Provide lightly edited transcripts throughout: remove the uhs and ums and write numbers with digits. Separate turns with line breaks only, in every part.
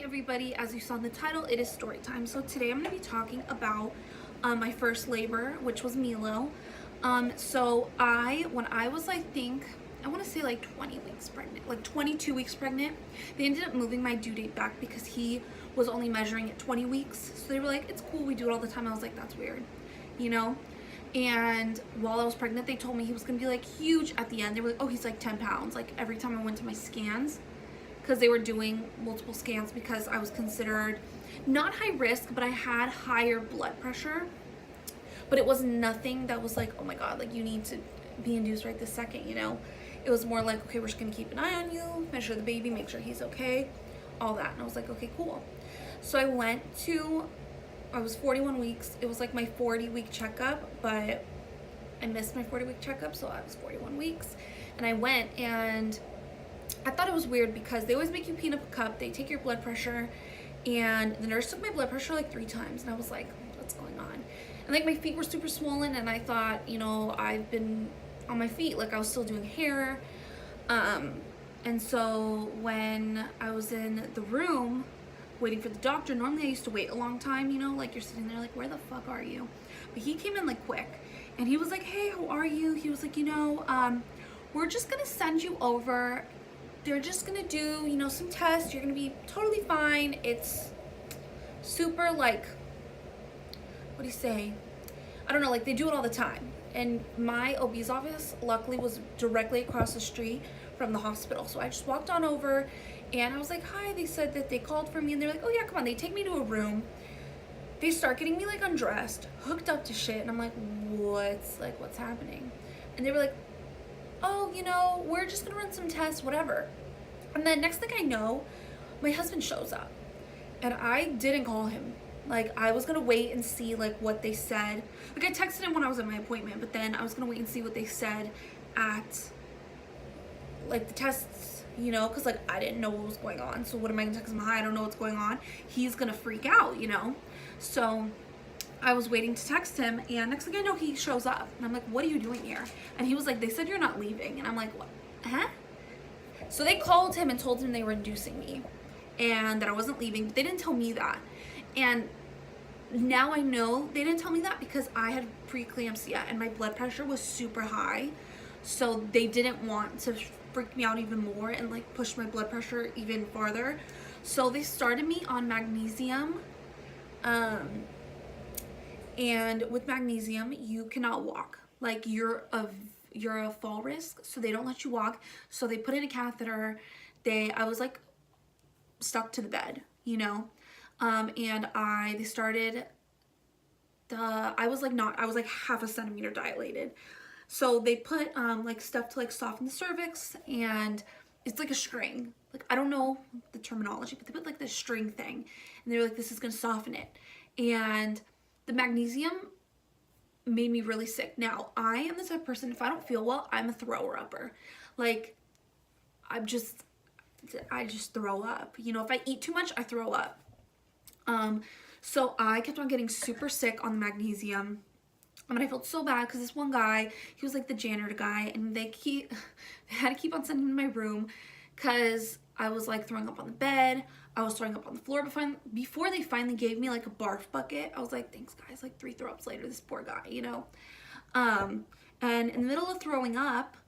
everybody, as you saw in the title, it is story time. So today I'm going to be talking about my first labor, which was Milo. When I was, I want to say like 20 weeks pregnant, like 22 weeks pregnant, they ended up moving my due date back because he was only measuring at 20 weeks. So they were like, it's cool, we do it all the time. I was like, that's weird, you know? And while I was pregnant, they told me he was going to be like huge at the end. They were like, oh, he's like 10 pounds. Like every time I went to my scans, because they were doing multiple scans because I was considered not high risk, but I had higher blood pressure. But it was nothing that was like, oh my God, like you need to be induced right this second, you know? It was more like, okay, we're just gonna keep an eye on you, measure the baby, make sure he's okay, all that. And I was like, okay, cool. So I was 41 weeks. It was like my 40-week checkup, but I missed my 40-week checkup, so I was 41 weeks. And I went, and I thought it was weird because they always make you pee in a cup, they take your blood pressure, and the nurse took my blood pressure like 3 times, and I was like, what's going on? And like my feet were super swollen, and I thought, you know, I've been on my feet, like I was still doing hair. And so when I was in the room waiting for the doctor, normally I used to wait a long time, you know, like you're sitting there like, where the fuck are you? But he came in like quick, and he was like, hey, how are you? He was like, you know, we're just gonna send you over. They're just gonna do, you know, some tests. You're gonna be totally fine. It's super like, what do you say? I don't know, like they do it all the time. And my OB's office luckily was directly across the street from the hospital. So I just walked on over and I was like, hi, they said that they called for me, and they're like, oh yeah, come on. They take me to a room. They start getting me like undressed, hooked up to shit. And I'm like, what's happening? And they were like, oh, you know, we're just gonna run some tests, whatever. And then next thing I know, my husband shows up, and I didn't call him. Like I was gonna wait and see like what they said. Like I texted him when I was at my appointment, but then I was gonna wait and see what they said at like the tests, you know, because like I didn't know what was going on. So what am I gonna text him? Hi, I don't know what's going on. He's gonna freak out, you know. So I was waiting to text him, and next thing I know, he shows up, and I'm like, what are you doing here? And he was like, they said you're not leaving. And I'm like, what? Huh? So they called him and told him they were inducing me and that I wasn't leaving, but they didn't tell me that. And now I know they didn't tell me that because I had preeclampsia and my blood pressure was super high. So they didn't want to freak me out even more and like push my blood pressure even farther. So they started me on magnesium. And with magnesium, you cannot walk. Like you're a fall risk, so they don't let you walk. So they put in a catheter. I was like stuck to the bed, you know. I was like half a centimeter dilated. So they put like stuff to like soften the cervix, and it's like a string. Like I don't know the terminology, but they put like this string thing, and they were like, this is gonna soften it. And the magnesium made me really sick. Now, I am the type of person, if I don't feel well, I'm a thrower-upper. Like, I just throw up. You know, if I eat too much, I throw up. So I kept on getting super sick on the magnesium. And I felt so bad because this one guy, he was like the janitor guy, and they had to keep on sending him to my room because I was like throwing up on the bed. I was throwing up on the floor before they finally gave me like a barf bucket. I was like, thanks guys, like 3 throw-ups later, this poor guy, you know? And in the middle of throwing up,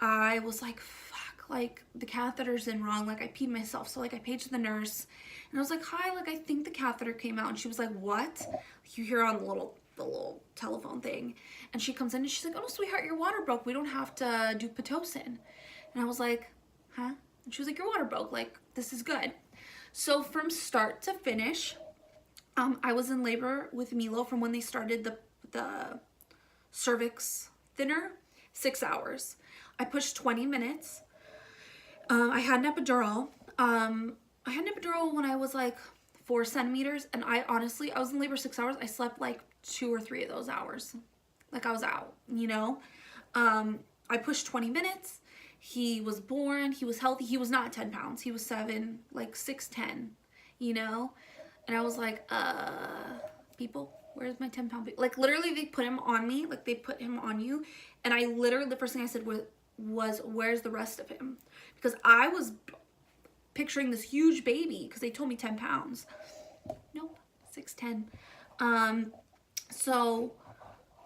I was like, fuck, like the catheter's in wrong. Like I peed myself. So like I paged the nurse and I was like, hi, like I think the catheter came out. And she was like, what? You hear on the little telephone thing. And she comes in and she's like, oh no, sweetheart, your water broke. We don't have to do Pitocin. And I was like, huh? And she was like, your water broke. Like, this is good. So from start to finish, I was in labor with Milo from when they started the cervix thinner, 6 hours. I pushed 20 minutes. I had an epidural. When I was like 4 centimeters, and I was in labor 6 hours. I slept like 2 or 3 of those hours. Like I was out, you know? I pushed 20 minutes. He was born, he was healthy. He was not 10 pounds. He was 7, like 6'10", you know? And I was like, people, where's my 10-pound baby? Like literally they put him on me, like they put him on you. And I literally, the first thing I said was where's the rest of him? Because I was picturing this huge baby because they told me 10 pounds. Nope, 6'10". So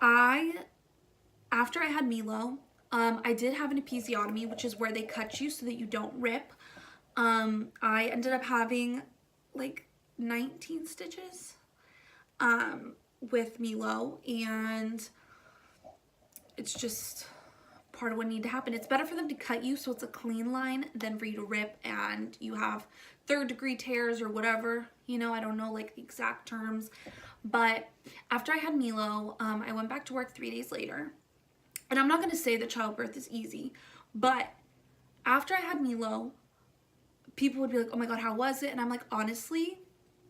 after I had Milo, I did have an episiotomy, which is where they cut you so that you don't rip. I ended up having like 19 stitches with Milo, and it's just part of what needed to happen. It's better for them to cut you so it's a clean line than for you to rip and you have 3rd-degree tears or whatever, you know. I don't know like the exact terms, but after I had Milo, I went back to work 3 days later. And I'm not going to say that childbirth is easy, but after I had Milo, people would be like, oh my God, how was it? And I'm like, honestly,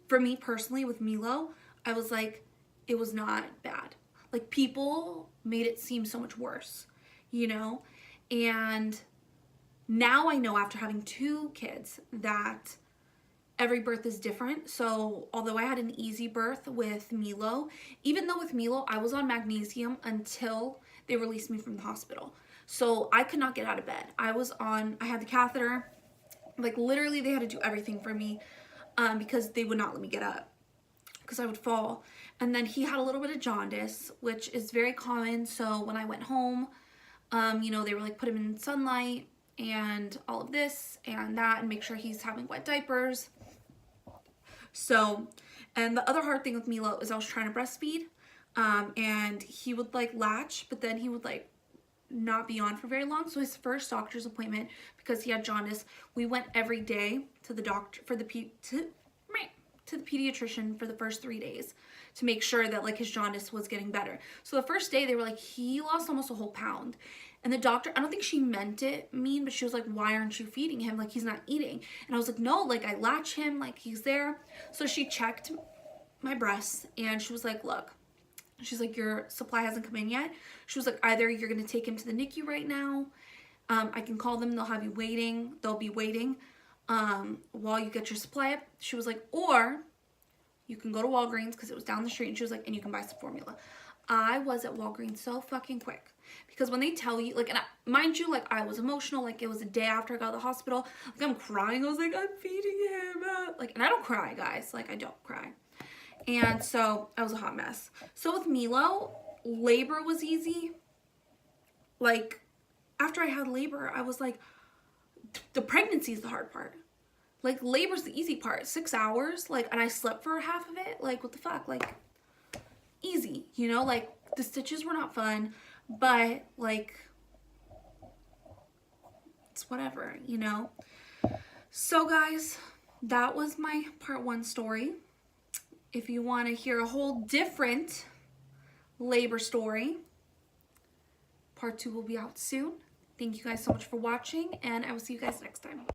for me personally with Milo, I was like, it was not bad. Like, people made it seem so much worse, you know? And now I know after having 2 kids that every birth is different. So although I had an easy birth with Milo, even though with Milo I was on magnesium until they released me from the hospital. So I could not get out of bed. I had the catheter, like literally they had to do everything for me because they would not let me get up because I would fall. And then he had a little bit of jaundice, which is very common. So when I went home, you know, they were like, put him in sunlight and all of this and that and make sure he's having wet diapers. So, and the other hard thing with Milo is I was trying to breastfeed and he would like latch, but then he would like not be on for very long. So his first doctor's appointment, because he had jaundice, we went every day to the doctor for the pediatrician for the first 3 days to make sure that like his jaundice was getting better. So the first day they were like, he lost almost a whole pound. And the doctor, I don't think she meant it mean, but she was like, why aren't you feeding him? Like, he's not eating. And I was like, no, like I latch him, like he's there. So she checked my breasts and she was like, look, she's like, your supply hasn't come in yet. She was like, either you're going to take him to the NICU right now. I can call them. They'll have you waiting. They'll be waiting while you get your supply up. She was like, or you can go to Walgreens because it was down the street. And she was like, and you can buy some formula. I was at Walgreens so fucking quick because when they tell you, like, and mind you, like I was emotional. Like it was a day after I got out of the hospital. Like I'm crying. I was like, I'm feeding him. Like, and I don't cry, guys. Like I don't cry. And so I was a hot mess. So with Milo, labor was easy. Like after I had labor, I was like, the pregnancy is the hard part. Like labor's the easy part. 6 hours, like, and I slept for half of it. Like what the fuck? Like easy, you know? Like the stitches were not fun, but like it's whatever, you know? So guys, that was my part 1 story. If you want to hear a whole different labor story, part 2 will be out soon. Thank you guys so much for watching, and I will see you guys next time.